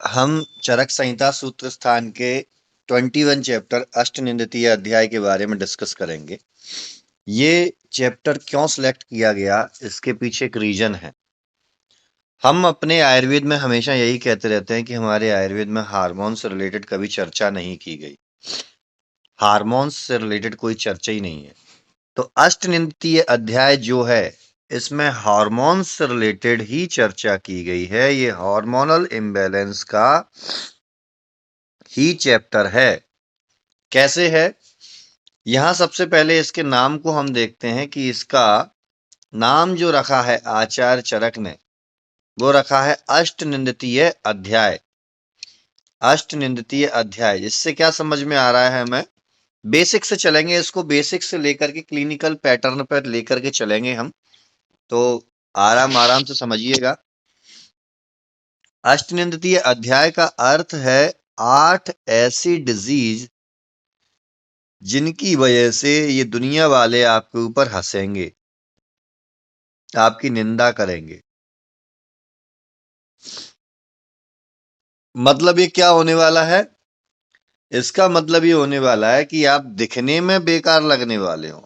हम चरक संहिता सूत्र स्थान के 21 चैप्टर अष्टनिंदितीय अध्याय के बारे में डिस्कस करेंगे। ये चैप्टर क्यों सिलेक्ट किया गया, इसके पीछे एक रीजन है। हम अपने आयुर्वेद में हमेशा यही कहते रहते हैं कि हमारे आयुर्वेद में हार्मोन से रिलेटेड कभी चर्चा नहीं की गई। हार्मोन्स से रिलेटेड कोई चर्चा ही नहीं है। तो अष्टनिंदितीय अध्याय जो है, इसमें हार्मोन्स से रिलेटेड ही चर्चा की गई है। ये हार्मोनल इम्बैलेंस का ही चैप्टर है। कैसे है? यहां सबसे पहले इसके नाम को हम देखते हैं कि इसका नाम जो रखा है आचार्य चरक ने, वो रखा है अष्टनिंदितीय अध्याय। अष्टनिंदितीय अध्याय, इससे क्या समझ में आ रहा है? हमें बेसिक से चलेंगे, इसको बेसिक से लेकर के क्लिनिकल पैटर्न पर लेकर के चलेंगे हम, तो आराम आराम से समझिएगा। अष्टनिंदितीय अध्याय का अर्थ है 8 ऐसी डिजीज जिनकी वजह से ये दुनिया वाले आपके ऊपर हंसेंगे, आपकी निंदा करेंगे। मतलब ये क्या होने वाला है? इसका मतलब ये होने वाला है कि आप दिखने में बेकार लगने वाले हो,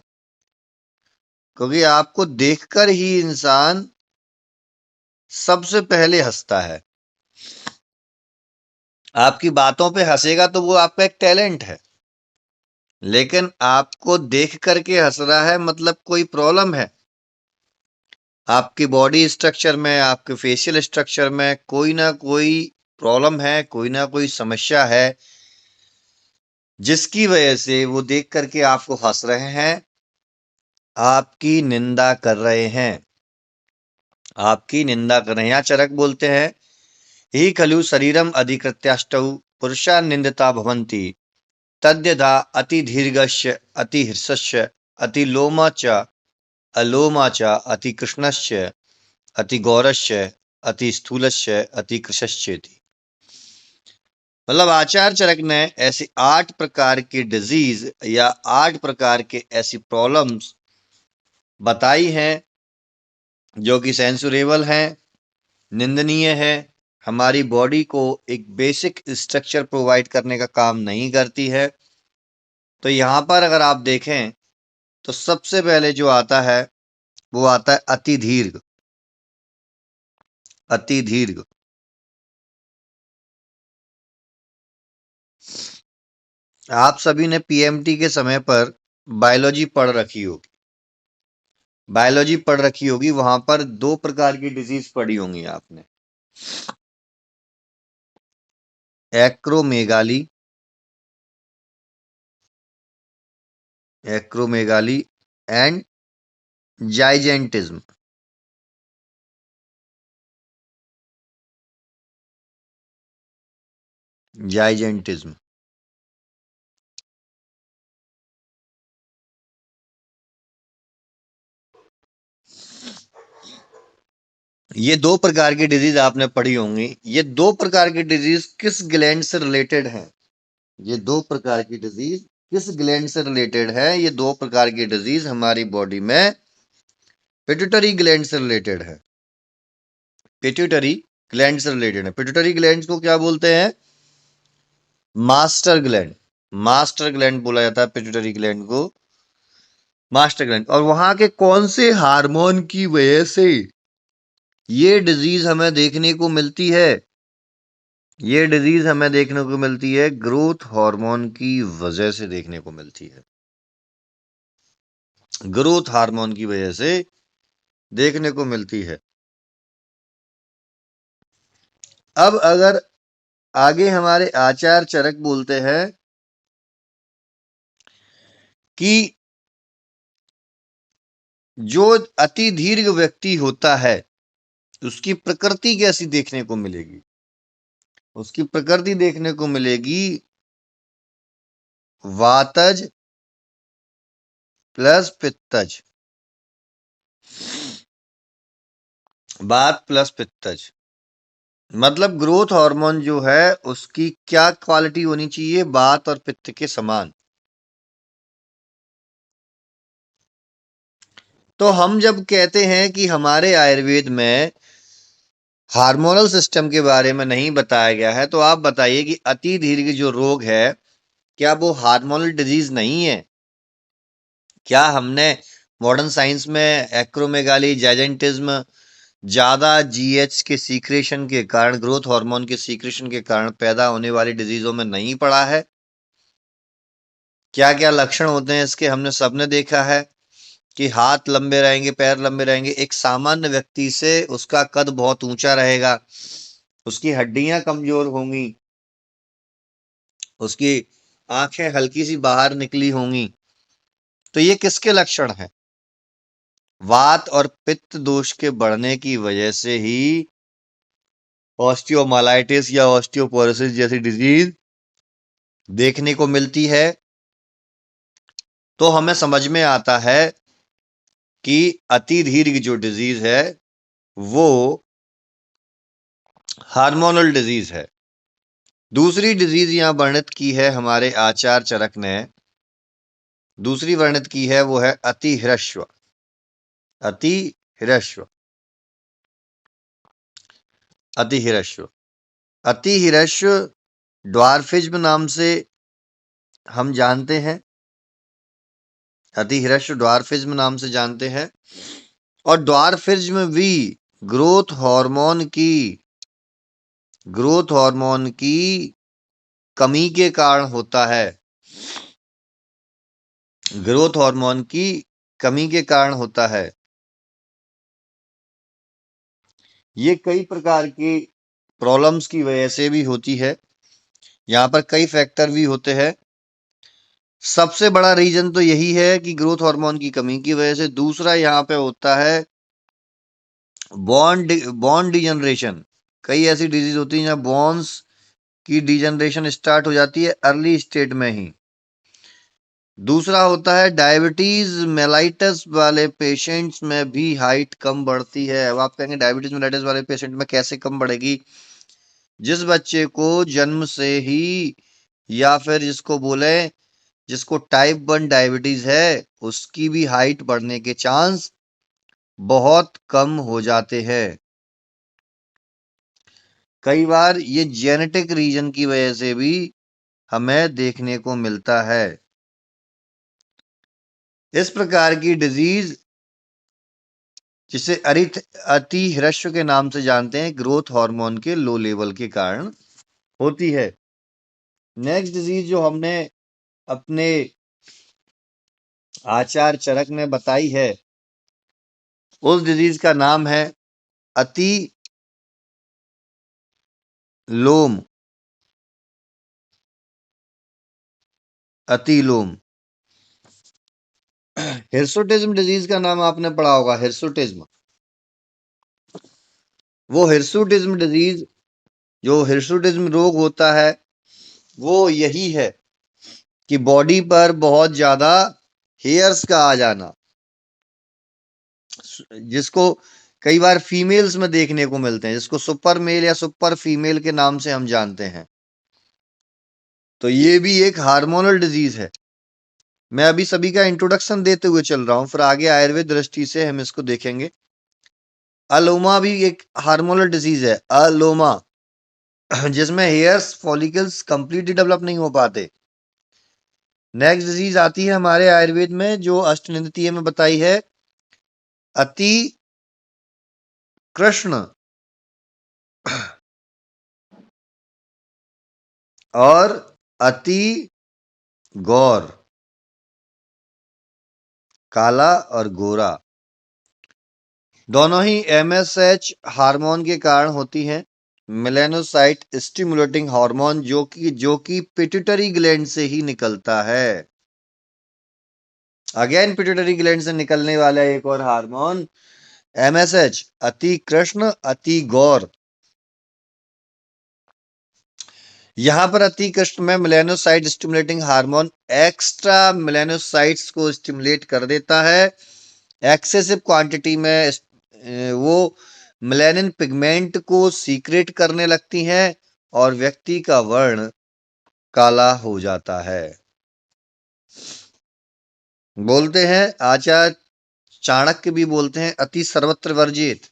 क्योंकि आपको देखकर ही इंसान सबसे पहले हंसता है। आपकी बातों पे हंसेगा तो वो आपका एक टैलेंट है, लेकिन आपको देख करके हंस रहा है मतलब कोई प्रॉब्लम है। आपकी बॉडी स्ट्रक्चर में, आपके फेशियल स्ट्रक्चर में कोई ना कोई प्रॉब्लम है, कोई ना कोई समस्या है, जिसकी वजह से वो देख करके आपको हंस रहे हैं, आपकी निंदा कर रहे हैं, आपकी निंदा कर रहे हैं। यहाँ चरक बोलते हैं, ही खलु शरीरम अधिकृत्याष्टौ पुरुषा निंदिता भवन्ति तद्यथा अति दीर्घस्य अति हृष्यस्य अति लोमा च अलोमा च अति कृष्णस्य अति गौरस्य अति स्थूलस्य अति कृशस्येति। मतलब आचार्य चरक ने ऐसी 8 प्रकार की डिजीज या 8 प्रकार के ऐसी प्रॉब्लम्स बताई हैं, जो कि सेंसुरेबल हैं, निंदनीय है, हमारी बॉडी को एक बेसिक स्ट्रक्चर प्रोवाइड करने का काम नहीं करती है। तो यहाँ पर अगर आप देखें तो सबसे पहले जो आता है वो आता है अति दीर्घ। अति दीर्घ, आप सभी ने पीएमटी के समय पर बायोलॉजी पढ़ रखी होगी। बायोलॉजी पढ़ रखी होगी, वहां पर 2 प्रकार की डिजीज पढ़ी होंगी आपने, एक्रोमेगाली, एक्रोमेगाली एंड जाइजेंटिज्म। जाइजेंटिज्म, ये 2 प्रकार की डिजीज आपने पढ़ी होंगी। ये 2 प्रकार की डिजीज किस ग्लैंड से रिलेटेड है? ये 2 प्रकार की डिजीज किस ग्लैंड से रिलेटेड है? ये 2 प्रकार की डिजीज हमारी बॉडी में पिट्यूटरी ग्लैंड से रिलेटेड है। पिट्यूटरी ग्लैंड से रिलेटेड है। पिट्यूटरी ग्लैंड को क्या बोलते हैं? Master gland. मास्टर ग्लैंड बोला जाता है पिट्यूटरी ग्लैंड को, मास्टर ग्लैंड। और वहां के कौन से हार्मोन की वजह से ये डिजीज हमें देखने को मिलती है? ये डिजीज हमें देखने को मिलती है ग्रोथ हार्मोन की वजह से देखने को मिलती है। ग्रोथ हार्मोन की वजह से देखने को मिलती है। अब अगर आगे हमारे आचार्य चरक बोलते हैं कि जो अति दीर्घ व्यक्ति होता है उसकी प्रकृति कैसी देखने को मिलेगी? उसकी प्रकृति देखने को मिलेगी वातज प्लस पित्तज। वात प्लस पित्तज मतलब ग्रोथ हार्मोन जो है उसकी क्या क्वालिटी होनी चाहिए? वात और पित्त के समान। तो हम जब कहते हैं कि हमारे आयुर्वेद में हार्मोनल सिस्टम के बारे में नहीं बताया गया है, तो आप बताइए कि अति दीर्घ जो रोग है, क्या वो हार्मोनल डिजीज नहीं है? क्या हमने मॉडर्न साइंस में एक्रोमेगाली, जाइजेंटिज्म, ज्यादा जीएच के सीक्रेशन के कारण, ग्रोथ हार्मोन के सीक्रेशन के कारण पैदा होने वाली डिजीजों में नहीं पड़ा है? क्या क्या लक्षण होते हैं इसके, हमने सबने देखा है कि हाथ लंबे रहेंगे, पैर लंबे रहेंगे, एक सामान्य व्यक्ति से उसका कद बहुत ऊंचा रहेगा, उसकी हड्डियां कमजोर होंगी, उसकी आंखें हल्की सी बाहर निकली होंगी। तो ये किसके लक्षण हैं? वात और पित्त दोष के बढ़ने की वजह से ही ऑस्टियोमालाइटिस या ऑस्टियोपोरोसिस जैसी डिजीज देखने को मिलती है। तो हमें समझ में आता है कि अति दीर्घ जो डिजीज है वो हार्मोनल डिजीज है। दूसरी डिजीज यहां वर्णित की है हमारे आचार्य चरक ने, दूसरी वर्णित की है वो है अतिहृष्व। अतिहृष्व, अतिहृष्व, अतिहृष्व ड्वार्फिज्म नाम से हम जानते हैं, अतिहृष्व ड्वार्फिज्म नाम से जानते हैं। और ड्वार्फिज्म भी ग्रोथ हार्मोन की ग्रोथ हार्मोन की कमी के कारण होता है, ग्रोथ हार्मोन की कमी के कारण होता है। ये कई प्रकार की प्रॉब्लम्स की वजह से भी होती है, यहाँ पर कई फैक्टर भी होते हैं। सबसे बड़ा रीजन तो यही है कि ग्रोथ हार्मोन की कमी की वजह से। दूसरा यहाँ पे होता है बॉन डिजनरेशन। कई ऐसी डिजीज होती है जहाँ बॉन्स की डिजनरेशन स्टार्ट हो जाती है अर्ली स्टेट में ही। दूसरा होता है डायबिटीज मेलाइटस वाले पेशेंट्स में भी हाइट कम बढ़ती है। अब आप कहेंगे डायबिटीज मेलाइटस वाले पेशेंट में कैसे कम बढ़ेगी? जिस बच्चे को जन्म से ही, या फिर जिसको बोले जिसको टाइप 1 डायबिटीज है, उसकी भी हाइट बढ़ने के चांस बहुत कम हो जाते हैं। कई बार ये जेनेटिक रीजन की वजह से भी हमें देखने को मिलता है। इस प्रकार की डिजीज जिसे अतिहृष्व के नाम से जानते हैं, ग्रोथ हार्मोन के लो लेवल के कारण होती है। नेक्स्ट डिजीज जो हमने अपने आचार्य चरक ने बताई है, उस डिजीज का नाम है अति लोम। अतिलोम। हिर्सुटिज्म डिजीज का नाम आपने पढ़ा होगा, हिर्सुटिज्म। वो हिर्सुटिज्म डिजीज, जो हिर्सुटिज्म रोग होता है, वो यही है कि बॉडी पर बहुत ज्यादा हेयर्स का आ जाना, जिसको कई बार फीमेल्स में देखने को मिलते हैं, जिसको सुपर मेल या सुपर फीमेल के नाम से हम जानते हैं। तो ये भी एक हार्मोनल डिजीज है। मैं अभी सभी का इंट्रोडक्शन देते हुए चल रहा हूं, फिर आगे आयुर्वेद दृष्टि से हम इसको देखेंगे। अलोमा भी एक हार्मोनल डिजीज है, अलोमा, जिसमें हेयर्स फॉलिकल्स कंप्लीटली डेवलप नहीं हो पाते। नेक्स्ट डिजीज आती है हमारे आयुर्वेद में जो अष्टनिंदितीय में बताई है, अति कृष्ण और अति गौर, काला और गोरा, दोनों ही एमएसएच हार्मोन के कारण होती हैं। मेलानोसाइट स्टिमुलेटिंग हार्मोन जो कि पिट्यूटरी ग्लैंड से ही निकलता है। अगेन पिट्यूटरी ग्लैंड से निकलने वाला एक और हार्मोन एमएसएच, अति कृष्ण अति गौर। यहां पर अति कृष्ण में melanocyte stimulating hormone extra melanocytes को स्टिमुलेट कर देता है। एक्सेसिव क्वांटिटी में वो मेलानिन पिगमेंट को सीक्रेट करने लगती हैं और व्यक्ति का वर्ण काला हो जाता है। बोलते हैं आचार्य चाणक्य भी बोलते हैं, अति सर्वत्र वर्जित।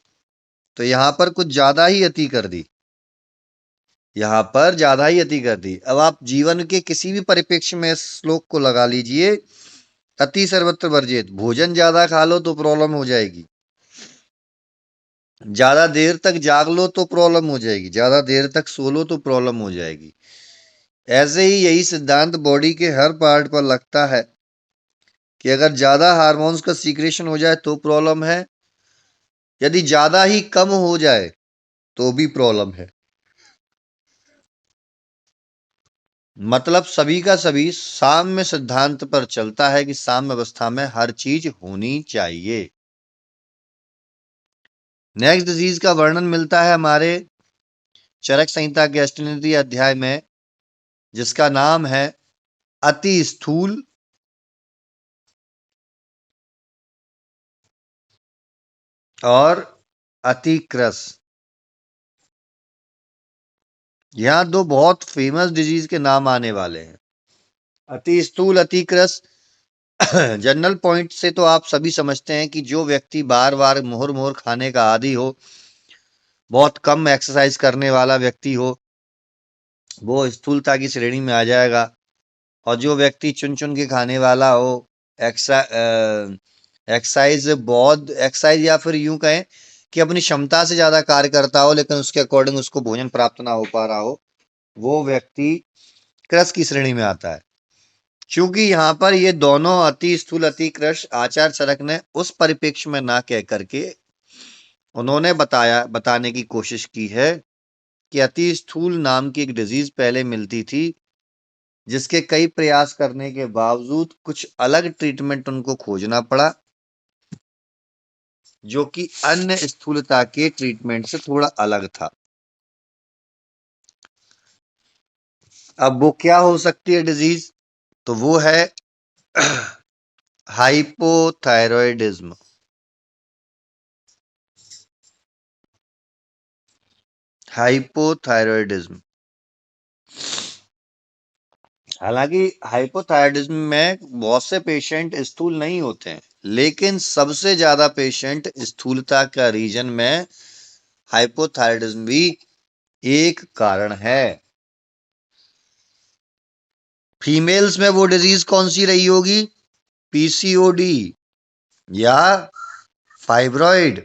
तो यहां पर कुछ ज्यादा ही अति कर दी, यहां पर ज्यादा ही अति कर दी। अब आप जीवन के किसी भी परिप्रेक्ष्य में इस श्लोक को लगा लीजिए, अति सर्वत्र वर्जित। भोजन ज्यादा खा लो तो प्रॉब्लम हो जाएगी, ज्यादा देर तक जाग लो तो प्रॉब्लम हो जाएगी, ज्यादा देर तक सो लो तो प्रॉब्लम हो जाएगी। ऐसे ही यही सिद्धांत बॉडी के हर पार्ट पर लगता है कि अगर ज्यादा हार्मोन्स का सीक्रेशन हो जाए तो प्रॉब्लम है, यदि ज्यादा ही कम हो जाए तो भी प्रॉब्लम है। मतलब सभी का सभी साम्य सिद्धांत पर चलता है कि साम्य अवस्था में हर चीज होनी चाहिए। नेक्स्ट डिजीज का वर्णन मिलता है हमारे चरक संहिता के अष्टनिधि अध्याय में, जिसका नाम है अति स्थूल और अति क्रस। यहां दो बहुत फेमस डिजीज के नाम आने वाले हैं। अति स्थूल, अति क्रस। जनरल पॉइंट से तो आप सभी समझते हैं कि जो व्यक्ति बार बार मोहर मोहर खाने का आदी हो, बहुत कम एक्सरसाइज करने वाला व्यक्ति हो, वो स्थूलता की श्रेणी में आ जाएगा। और जो व्यक्ति चुन चुन के खाने वाला हो, एक्सरसाइज बहुत एक्सरसाइज या फिर यूं कहें कि अपनी क्षमता से ज्यादा कार्य करता हो लेकिन उसके अकॉर्डिंग उसको भोजन प्राप्त ना हो पा रहा हो, वो व्यक्ति क्रस की श्रेणी में आता है। क्योंकि यहाँ पर ये दोनों अति स्थूल अति क्रश आचार्य चरक ने उस परिप्रेक्ष्य में ना कह करके उन्होंने बताने की कोशिश की है कि अति स्थूल नाम की एक डिजीज पहले मिलती थी, जिसके कई प्रयास करने के बावजूद कुछ अलग ट्रीटमेंट उनको खोजना पड़ा, जो कि अन्य स्थूलता के ट्रीटमेंट से थोड़ा अलग था। अब वो क्या हो सकती है डिजीज? तो वो है हाइपोथायरॉयडिज्म। हाइपोथायरॉयडिज्म। हालांकि हाइपोथायरॉयडिज्म में बहुत से पेशेंट स्थूल नहीं होते हैं, लेकिन सबसे ज्यादा पेशेंट स्थूलता का रीजन में हाइपोथायरॉयडिज्म भी एक कारण है। फीमेल्स में वो डिजीज कौन सी रही होगी? पीसीओडी या फाइब्रॉइड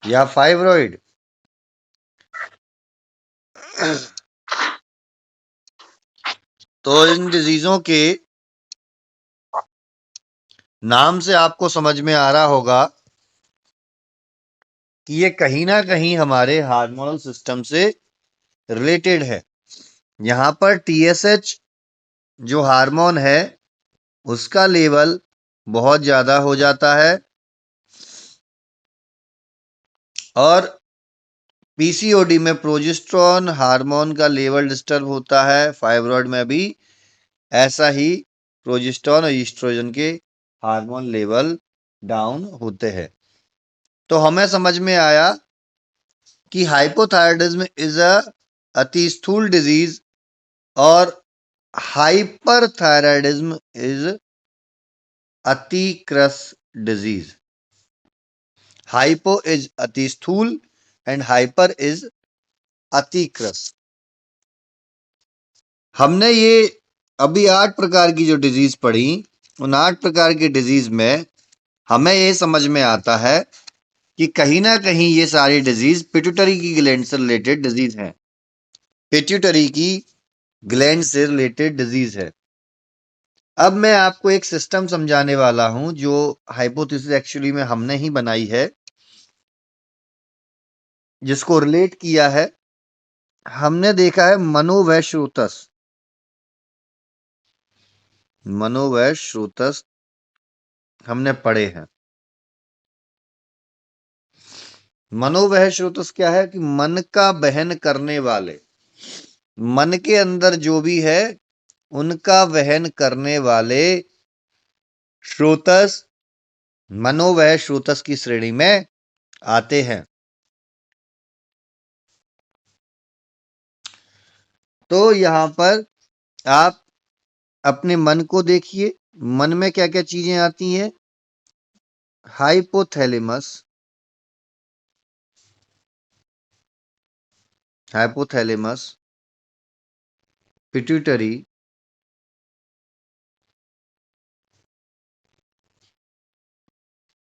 या फाइब्रॉइड। तो इन डिजीजों के नाम से आपको समझ में आ रहा होगा कि ये कहीं ना कहीं हमारे हार्मोनल सिस्टम से रिलेटेड है। यहां पर टीएसएच जो हार्मोन है उसका लेवल बहुत ज्यादा हो जाता है, और पीसीओडी में प्रोजेस्टेरोन हार्मोन का लेवल डिस्टर्ब होता है। फाइब्रॉइड में भी ऐसा ही प्रोजेस्टेरोन और ईस्ट्रोजन के हार्मोन लेवल डाउन होते हैं। तो हमें समझ में आया कि हाइपोथायरॉयडिज्म इज अ अति स्थूल डिजीज और हाइपरथायरॉयडिज्म इज अति क्रस डिजीज। हाइपो इज अति स्थूल एंड हाइपर इज अति क्रस। हमने ये अभी 8 प्रकार की जो डिजीज पढ़ी, उन 8 प्रकार की डिजीज में हमें ये समझ में आता है कि कहीं ना कहीं ये सारी डिजीज पिट्यूटरी की ग्लैंड से रिलेटेड डिजीज है। पिट्यूटरी की ग्लैंड से रिलेटेड डिजीज है। अब मैं आपको एक सिस्टम समझाने वाला हूं जो हाइपोथेसिस एक्चुअली में हमने ही बनाई है, जिसको रिलेट किया है। हमने देखा है मनोवैश्रुतस, मनोवैश्रुतस हमने पढ़े हैं। मनोवैश्रुतस क्या है? कि मन का वहन करने वाले, मन के अंदर जो भी है उनका वहन करने वाले श्रोतस मनोवह श्रोतस की श्रेणी में आते हैं। तो यहां पर आप अपने मन को देखिए, मन में क्या क्या चीजें आती हैं। हाइपोथैलेमस, हाइपोथैलेमस, पिट्यूटरी,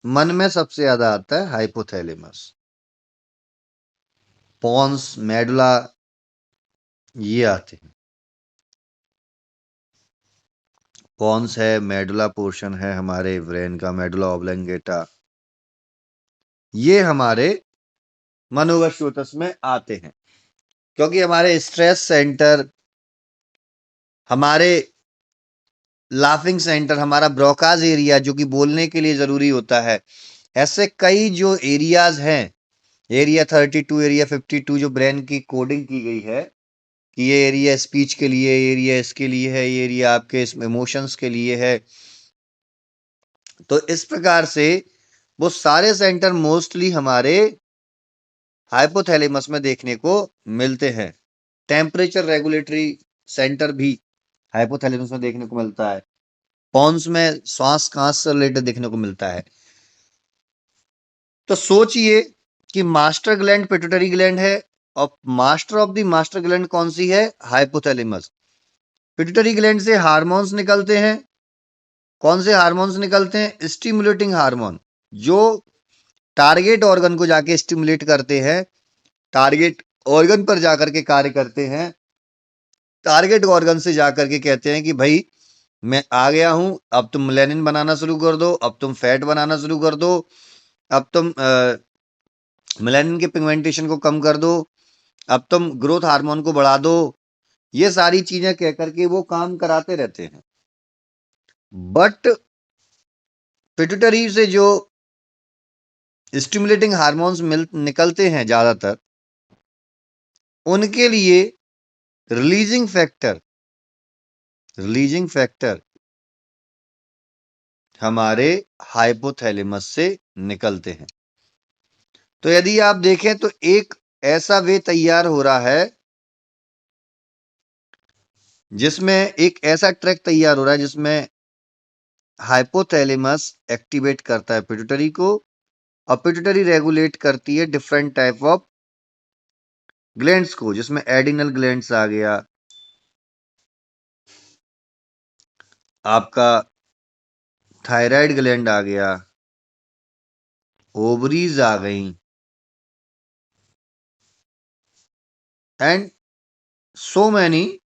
मन में सबसे ज्यादा आता है हाइपोथैलेमस। पॉन्स, मेडुला, ये आते हैं। पॉन्स है, मेडुला पोर्शन है हमारे ब्रेन का, मेडुला ऑब्लंगेटा, ये हमारे मनोगश्योतस में आते हैं। क्योंकि हमारे स्ट्रेस सेंटर, हमारे लाफिंग सेंटर, हमारा ब्रोकाज एरिया जो कि बोलने के लिए जरूरी होता है, ऐसे कई जो एरियाज हैं, एरिया 32, एरिया 52 जो ब्रेन की कोडिंग की गई है कि ये एरिया स्पीच के लिए, एरिया इसके लिए है, ये एरिया आपके इमोशंस के लिए है। तो इस प्रकार से वो सारे सेंटर मोस्टली हमारे हाइपोथैलेमस में देखने को मिलते हैं। टेम्परेचर रेगुलेटरी सेंटर भी हाइपोथैलेमस में देखने को मिलता है। पॉन्स में श्वास कांस से रिलेटेड देखने को मिलता है। तो सोचिए कि मास्टर ग्लैंड पिट्यूटरी ग्लैंड है और master of the master gland कौन सी है? हाइपोथैलेमस। पिट्यूटरी ग्लैंड से हार्मोन्स निकलते हैं। कौन से हार्मोन्स निकलते हैं? स्टिमुलेटिंग हार्मोन, जो टारगेट ऑर्गन को जाके स्टिमुलेट करते हैं, टारगेट ऑर्गन पर जाकर के कार्य करते हैं, टारगेट ऑर्गन से जाकर के कहते हैं कि भाई मैं आ गया हूं, अब तुम मेलानिन बनाना शुरू कर दो, अब तुम फैट बनाना शुरू कर दो, अब तुम मेलानिन के पिगमेंटेशन को कम कर दो, अब तुम ग्रोथ हार्मोन को बढ़ा दो। ये सारी चीजें कह करके वो काम कराते रहते हैं। बट पिट्यूटरी से जो स्टिमुलेटिंग हार्मोन्स निकलते हैं ज्यादातर, उनके लिए रिलीजिंग फैक्टर हमारे हाइपोथैलेमस से निकलते हैं। तो यदि आप देखें तो एक ऐसा वे तैयार हो रहा है जिसमें एक ऐसा ट्रैक तैयार हो रहा है जिसमें हाइपोथैलेमस एक्टिवेट करता है पिट्यूटरी को, और पिट्यूटरी रेगुलेट करती है डिफरेंट टाइप ऑफ ग्लैंड्स को, जिसमें एडिनल ग्लैंड्स आ गया, आपका थायराइड ग्लैंड आ गया, ओवरीज आ गई, एंड सो मैनी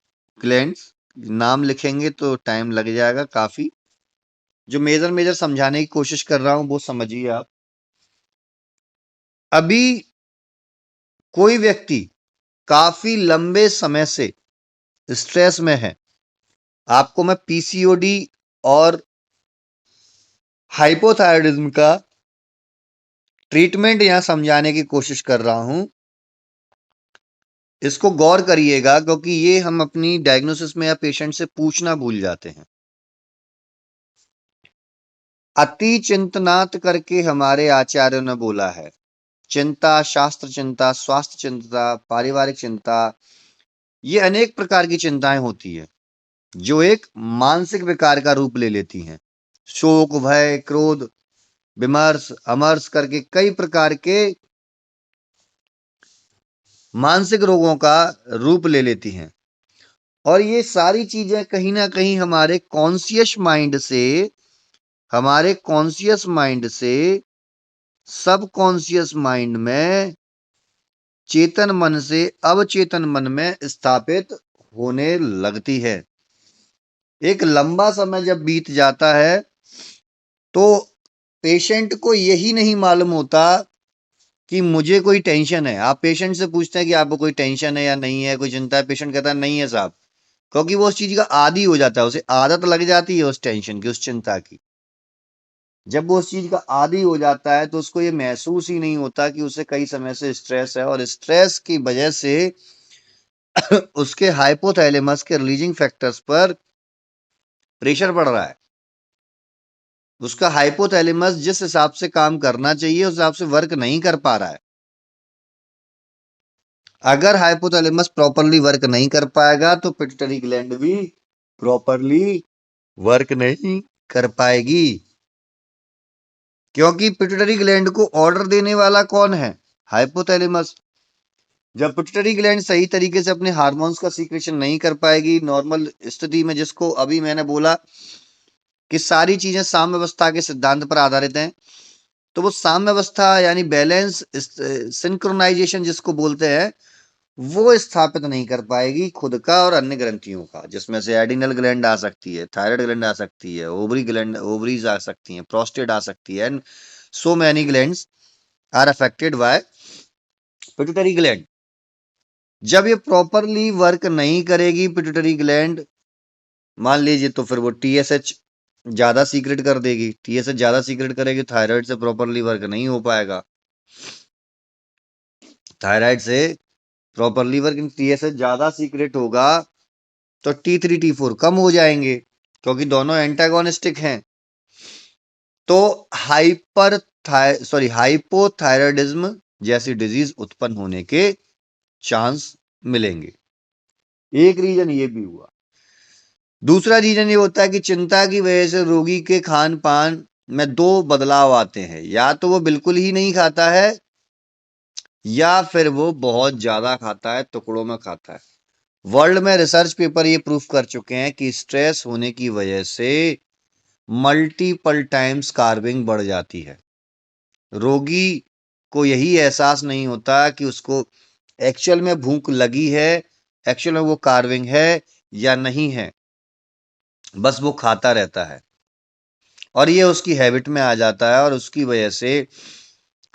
ग्लैंड्स। नाम लिखेंगे तो टाइम लग जाएगा काफी। जो मेजर मेजर समझाने की कोशिश कर रहा हूं वो समझिए आप। अभी कोई व्यक्ति काफी लंबे समय से स्ट्रेस में है, आपको मैं पीसीओडी और हाइपोथायराइडिज्म का ट्रीटमेंट यहां समझाने की कोशिश कर रहा हूं। इसको गौर करिएगा, क्योंकि ये हम अपनी डायग्नोसिस में या पेशेंट से पूछना भूल जाते हैं। अति चिंतनात करके हमारे आचार्यों ने बोला है। चिंता, शास्त्र चिंता, स्वास्थ्य चिंता, पारिवारिक चिंता, ये अनेक प्रकार की चिंताएं होती है जो एक मानसिक विकार का रूप ले लेती हैं। शोक, भय, क्रोध, विमर्श, अमर्ष करके कई प्रकार के मानसिक रोगों का रूप ले लेती हैं। और ये सारी चीजें कहीं ना कहीं हमारे कॉन्शियस माइंड से सब कॉन्शियस माइंड में, चेतन मन से अवचेतन मन में स्थापित होने लगती है। एक लंबा समय जब बीत जाता है तो पेशेंट को यही नहीं मालूम होता कि मुझे कोई टेंशन है। आप पेशेंट से पूछते हैं कि आपको कोई टेंशन है या नहीं है, कोई चिंता है, पेशेंट कहता है नहीं है साहब, क्योंकि वो उस चीज का आदी हो जाता है, उसे आदत लग जाती है उस टेंशन की, उस चिंता की। जब वो उस चीज का आदी हो जाता है तो उसको ये महसूस ही नहीं होता कि उसे कई समय से स्ट्रेस है, और स्ट्रेस की वजह से उसके हाइपोथैलेमस के रिलीजिंग फैक्टर्स पर प्रेशर पड़ रहा है। उसका हाइपोथैलेमस जिस हिसाब से काम करना चाहिए उस हिसाब से वर्क नहीं कर पा रहा है। अगर हाइपोथैलेमस प्रॉपरली वर्क नहीं कर पाएगा तो पिट्यूटरी ग्लैंड भी प्रॉपरली वर्क नहीं कर पाएगी। क्योंकि पिट्यूटरी ग्लैंड को ऑर्डर देने वाला कौन है? हाइपोथैलेमस। जब पिट्यूटरी ग्लैंड सही तरीके से अपने हार्मोन्स का सीक्रेशन नहीं कर पाएगी नॉर्मल स्थिति में, जिसको अभी मैंने बोला कि सारी चीजें साम्यावस्था के सिद्धांत पर आधारित हैं, तो वो साम्यावस्था यानी बैलेंस सिंक्रोनाइजेशन जिसको बोलते हैं, वो स्थापित नहीं कर पाएगी खुद का और अन्य ग्रंथियों का, जिसमें से एडिनल ग्लैंड आ सकती है, थायराइड ग्लैंड आ सकती है, ओवरी ग्लैंड, ओवरीज आ सकती हैं, प्रोस्टेट आ सकती है, and so many glands are affected by pituitary gland. जब ये प्रॉपरली वर्क नहीं करेगी पिट्यूटरी ग्लैंड, मान लीजिए, तो फिर वो टीएसएच ज्यादा सीक्रेट कर देगी। टीएसएच ज्यादा सीक्रेट करेगी, थायराइड से प्रॉपरली वर्क नहीं हो पाएगा। थायराइड से प्रॉपरली वर्क, टीएसएच ज्यादा सीक्रेट होगा तो T3 T4 कम हो जाएंगे, क्योंकि दोनों एंटागोनिस्टिक हैं। तो हाइपोथायराइडिज्म जैसी डिजीज उत्पन्न होने के चांस मिलेंगे। एक रीजन ये भी हुआ। दूसरा रीजन ये होता है कि चिंता की वजह से रोगी के खान पान में दो बदलाव आते हैं, या तो वो बिल्कुल ही नहीं खाता है या फिर वो बहुत ज्यादा खाता है, टुकड़ों में खाता है। वर्ल्ड में रिसर्च पेपर ये प्रूफ कर चुके हैं कि स्ट्रेस होने की वजह से मल्टीपल टाइम्स कार्विंग बढ़ जाती है। रोगी को यही एहसास नहीं होता कि उसको एक्चुअल में भूख लगी है, एक्चुअल में वो कार्विंग है या नहीं है, बस वो खाता रहता है और ये उसकी हैबिट में आ जाता है। और उसकी वजह से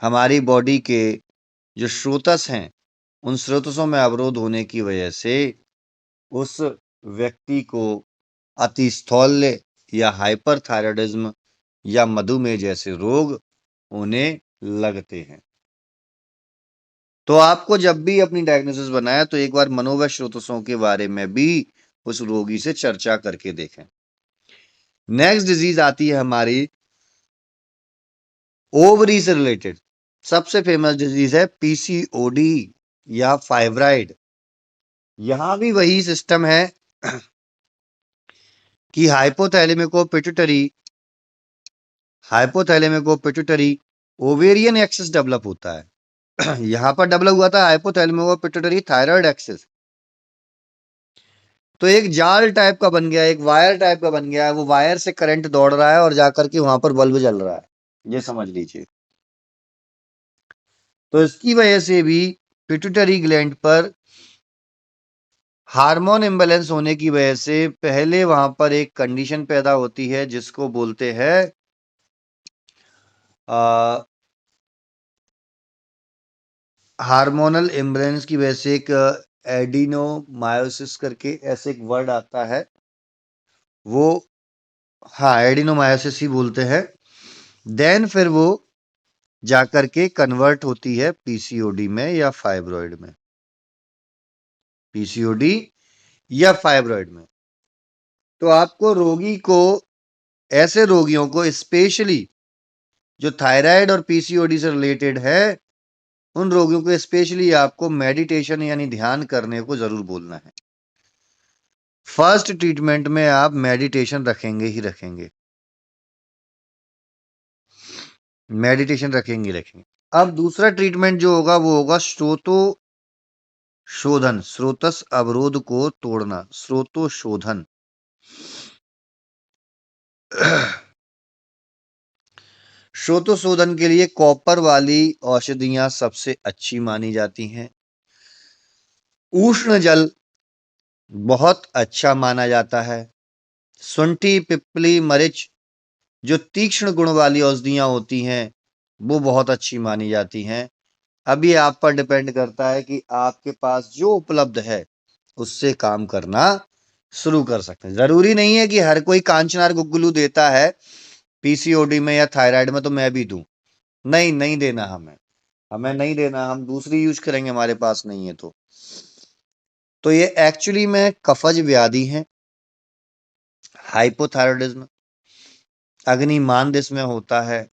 हमारी बॉडी के जो स्रोतस हैं, उन स्रोतसों में अवरोध होने की वजह से उस व्यक्ति को अतिस्थौल्य या हाइपरथायराइडिज्म या मधुमेह जैसे रोग होने लगते हैं। तो आपको जब भी अपनी डायग्नोसिस बनाया तो एक बार मनोवैज्ञानिक स्रोतों के बारे में भी उस रोगी से चर्चा करके देखें। नेक्स्ट डिजीज आती है हमारी ओवरी से रिलेटेड। सबसे फेमस डिजीज है पीसीओडी या फाइब्राइड। यहां भी वही सिस्टम है कि हाइपोथैलेमिको पिट्यूटरी ओवेरियन एक्सिस डेवलप होता है। यहां पर डेवलप हुआ था हाइपोथैलेमिको पिट्यूटरी थायराइड एक्सिस। तो एक जाल टाइप का बन गया, एक वायर टाइप का बन गया है, वो वायर से करंट दौड़ रहा है और जाकर के वहां पर बल्ब जल रहा है, ये समझ लीजिए। तो इसकी वजह से भी पिट्यूटरी ग्लैंड पर हार्मोन इम्बैलेंस होने की वजह से पहले वहां पर एक कंडीशन पैदा होती है जिसको बोलते हैं हार्मोनल इम्बैलेंस की वजह से एक एडिनोमायोसिस करके ऐसे एक वर्ड आता है, वो हाँ एडिनोमायोसिस ही बोलते हैं। देन फिर वो जाकर के कन्वर्ट होती है पीसीओडी में या फाइब्रॉइड में, पीसीओडी या फाइब्रॉइड में। तो आपको रोगी को, ऐसे रोगियों को स्पेशली जो थायराइड और पीसीओडी से रिलेटेड है, उन रोगियों को स्पेशली आपको मेडिटेशन यानी ध्यान करने को जरूर बोलना है। फर्स्ट ट्रीटमेंट में आप मेडिटेशन रखेंगे ही रखेंगे, मेडिटेशन रखेंगे। अब दूसरा ट्रीटमेंट जो होगा वो होगा स्रोतो शोधन, स्रोतस अवरोध को तोड़ना, स्रोतो शोधन। स्रोतो शोधन के लिए कॉपर वाली औषधियां सबसे अच्छी मानी जाती हैं। उष्ण जल बहुत अच्छा माना जाता है। शुंठी, पिपली, मरीच जो तीक्ष्ण गुण वाली औषधियां होती हैं वो बहुत अच्छी मानी जाती हैं। अब ये आप पर डिपेंड करता है कि आपके पास जो उपलब्ध है उससे काम करना शुरू कर सकते हैं। जरूरी नहीं है कि हर कोई कांचनार गुग्गुलू देता है पीसीओडी में या थायराइड में तो मैं भी दूं। नहीं, नहीं देना हमें, हमें नहीं देना, हम दूसरी यूज करेंगे, हमारे पास नहीं है तो ये एक्चुअली में कफज व्याधि है, हाइपोथायराइडिज्म, अग्निमांद इसमें होता है।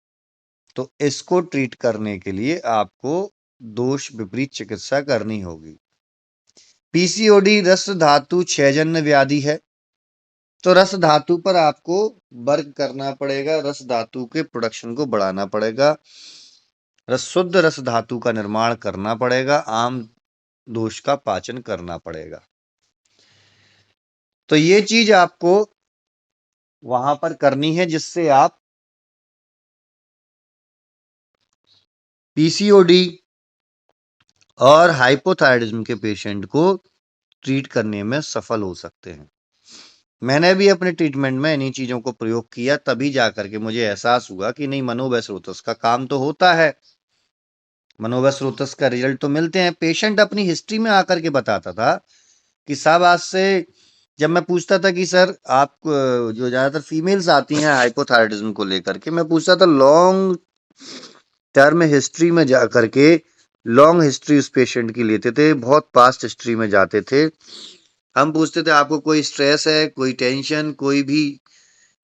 तो इसको ट्रीट करने के लिए आपको दोष विपरीत चिकित्सा करनी होगी। पीसीओडी रस धातु क्षयजन्य व्याधि है। तो रस धातु पर आपको वर्क करना पड़ेगा, रस धातु के प्रोडक्शन को बढ़ाना पड़ेगा, शुद्ध रस धातु का निर्माण करना पड़ेगा, आम दोष का पाचन करना पड़ेगा। तो ये चीज आपको वहां पर करनी है, जिससे आप पीसीओडी और हाइपोथायराइडिज्म के पेशेंट को ट्रीट करने में सफल हो सकते हैं। मैंने भी अपने ट्रीटमेंट में इन्हीं चीजों को प्रयोग किया, तभी जाकर के मुझे एहसास हुआ कि नहीं, मनोवैद्य स्रोतस का काम तो होता है, मनोवैद्य स्रोतस का रिजल्ट तो मिलते हैं। पेशेंट अपनी हिस्ट्री में आकर के बताता था कि साहब, आज से जब मैं पूछता था कि सर आप जो ज्यादातर फीमेल्स आती हैं हाइपोथायराइडिज्म को लेकर के, मैं पूछता था लॉन्ग टर्म हिस्ट्री में जाकर के, लॉन्ग हिस्ट्री उस पेशेंट की लेते थे, बहुत पास्ट हिस्ट्री में जाते थे। हम पूछते थे आपको कोई स्ट्रेस है, कोई टेंशन, कोई भी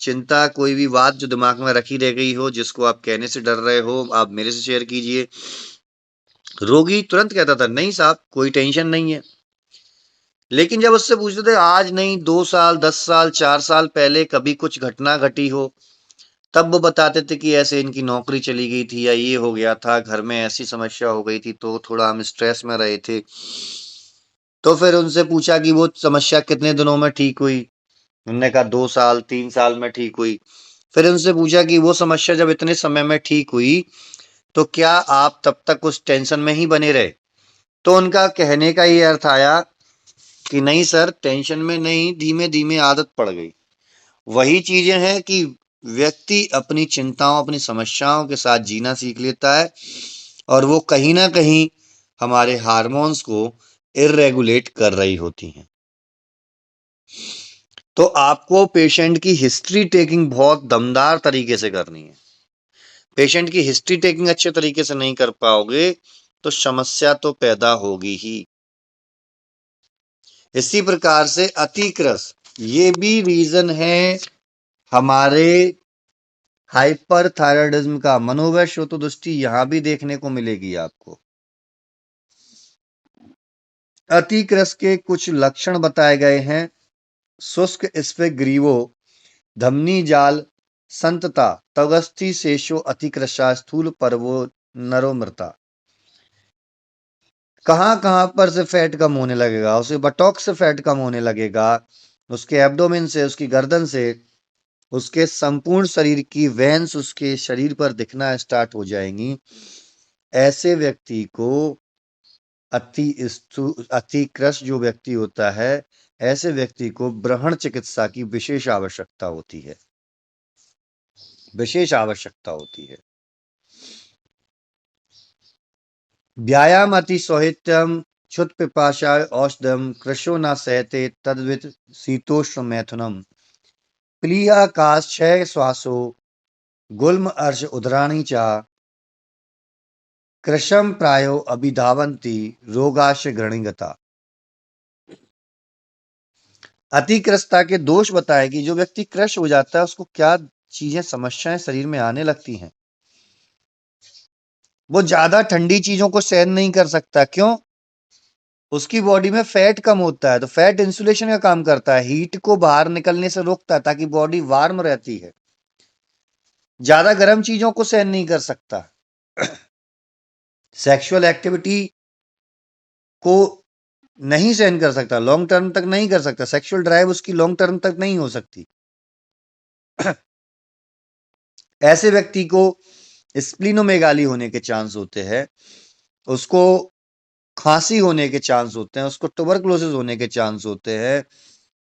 चिंता, कोई भी बात जो दिमाग में रखी रह गई हो, जिसको आप कहने से डर रहे हो, आप मेरे से शेयर कीजिए। रोगी तुरंत कहता था नहीं साहब, कोई टेंशन नहीं है। लेकिन जब उससे पूछते थे आज नहीं, 2 साल, 10 साल, 4 साल पहले कभी कुछ घटना घटी हो, तब वो बताते थे कि ऐसे इनकी नौकरी चली गई थी, या ये हो गया था, घर में ऐसी समस्या हो गई थी, तो थोड़ा हम स्ट्रेस में रहे थे। तो फिर उनसे पूछा कि वो समस्या कितने दिनों में ठीक हुई। उन्होंने कहा 2 साल, 3 साल में ठीक हुई। फिर उनसे पूछा कि वो समस्या जब इतने समय में ठीक हुई, तो क्या आप तब तक उस टेंशन में ही बने रहे? तो उनका कहने का ये अर्थ आया कि नहीं सर, टेंशन में नहीं, धीमे धीमे आदत पड़ गई। वही चीजें हैं कि व्यक्ति अपनी चिंताओं, अपनी समस्याओं के साथ जीना सीख लेता है, और वो कहीं ना कहीं हमारे हार्मोन्स को इरेगुलेट कर रही होती हैं। तो आपको पेशेंट की हिस्ट्री टेकिंग बहुत दमदार तरीके से करनी है। पेशेंट की हिस्ट्री टेकिंग अच्छे तरीके से नहीं कर पाओगे तो समस्या तो पैदा होगी ही। इसी प्रकार से अतिक्रस, ये भी रीजन है हमारे हाइपरथायराइडिज्म का। मनोवैद्य श्रोतोदृष्टि यहां भी देखने को मिलेगी आपको। अतिक्रस के कुछ लक्षण बताए गए हैं। शुष्क स्फेग्रीवो, धमनी जाल संतता, तगस्थि शेषो अतिक्रशा, स्थूल पर्वो नरोमृता। कहां कहां पर से फैट कम होने लगेगा? उसे बटॉक्स से फैट कम होने लगेगा, उसके एब्डोमेन से, उसकी गर्दन से, उसके संपूर्ण शरीर की वेन्स उसके शरीर पर दिखना स्टार्ट हो जाएंगी। ऐसे व्यक्ति को अतिक्रश जो व्यक्ति होता है, ऐसे व्यक्ति को ब्रहण चिकित्सा की विशेष आवश्यकता होती है, विशेष आवश्यकता होती है। व्यायाम अति सौहित्यम क्षुत पिपाशा औषधम कृशो न सहते तद्वित शीतोष्ण मैथुनम, प्लीहाकाश क्षय श्वासो गुल्म अर्श उदराणी चा, कृशम प्रायो अभिधावंती रोगाश घृणिगता। अतिक्रस्ता के दोष बताए कि जो व्यक्ति क्रश हो जाता है उसको क्या चीजें, समस्याएं शरीर में आने लगती हैं। वो ज्यादा ठंडी चीजों को सहन नहीं कर सकता। क्यों? उसकी बॉडी में फैट कम होता है, तो फैट इंसुलेशन का काम करता है, हीट को बाहर निकलने से रोकता है ताकि बॉडी वार्म रहती है। ज्यादा गर्म चीजों को सहन नहीं कर सकता। सेक्सुअल एक्टिविटी को नहीं सहन कर सकता, लॉन्ग टर्म तक नहीं कर सकता, सेक्सुअल ड्राइव उसकी लॉन्ग टर्म तक नहीं हो सकती। ऐसे व्यक्ति को स्प्लीनोमेगाली होने के चांस होते हैं, उसको खांसी होने के चांस होते हैं, उसको ट्यूबरकुलोसिस होने के चांस होते हैं,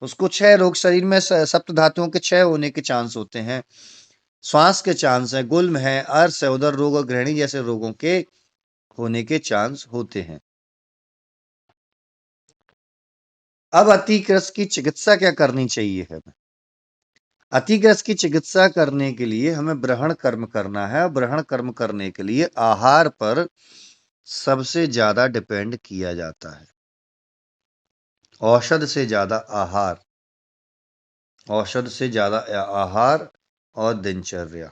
उसको क्षय रोग, शरीर में सप्त धातुओं के क्षय होने के चांस होते हैं, श्वास के चांस है, गुल्म है, अर्श है, उदर रोग और गृहिणी जैसे रोगों के होने के चांस होते हैं। अब अतिक्रस की चिकित्सा क्या करनी चाहिए हमें? अतिक्रस की चिकित्सा करने के लिए हमें ब्रहण कर्म करना है। ब्रहण कर्म करने के लिए आहार पर सबसे ज्यादा डिपेंड किया जाता है, औषध से ज्यादा आहार, औषध से ज्यादा आहार और दिनचर्या।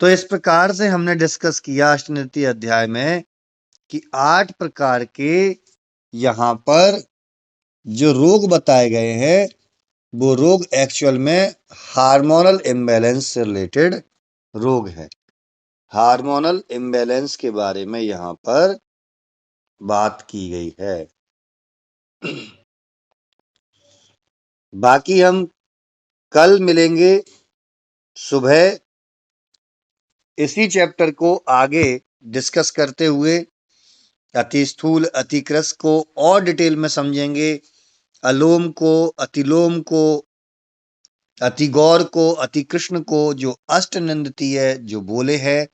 तो इस प्रकार से हमने डिस्कस किया अष्टनीति अध्याय में कि 8 प्रकार के यहाँ पर जो रोग बताए गए हैं वो रोग एक्चुअल में हार्मोनल इम्बैलेंस से रिलेटेड रोग है। हार्मोनल इम्बैलेंस के बारे में यहाँ पर बात की गई है। बाकी हम कल मिलेंगे सुबह इसी चैप्टर को आगे डिस्कस करते हुए। अति स्थूल अतिकृस को और डिटेल में समझेंगे, अलोम को, अतिलोम को, अतिगौर को, अतिकृष्ण को, जो अष्टनिंदती है जो बोले हैं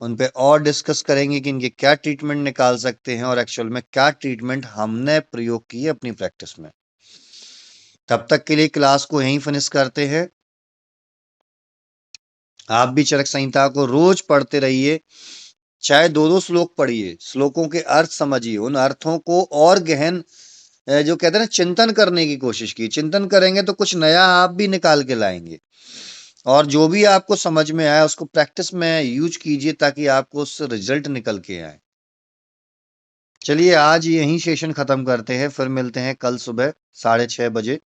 उन पे और डिस्कस करेंगे कि इनके क्या ट्रीटमेंट निकाल सकते हैं और एक्चुअल में क्या ट्रीटमेंट हमने प्रयोग किए अपनी प्रैक्टिस में। तब तक के लिए क्लास को यहीं फिनिश करते हैं। आप भी चरक संहिता को रोज पढ़ते रहिए, चाहे 2-2 श्लोक पढ़िए, श्लोकों के अर्थ समझिए, उन अर्थों को और गहन जो कहते हैं ना चिंतन करने की कोशिश की। चिंतन करेंगे तो कुछ नया आप भी निकाल के लाएंगे और जो भी आपको समझ में आया उसको प्रैक्टिस में यूज कीजिए ताकि आपको उससे रिजल्ट निकल के आए। चलिए आज यहीं सेशन खत्म करते हैं, फिर मिलते हैं कल सुबह 6:30 बजे।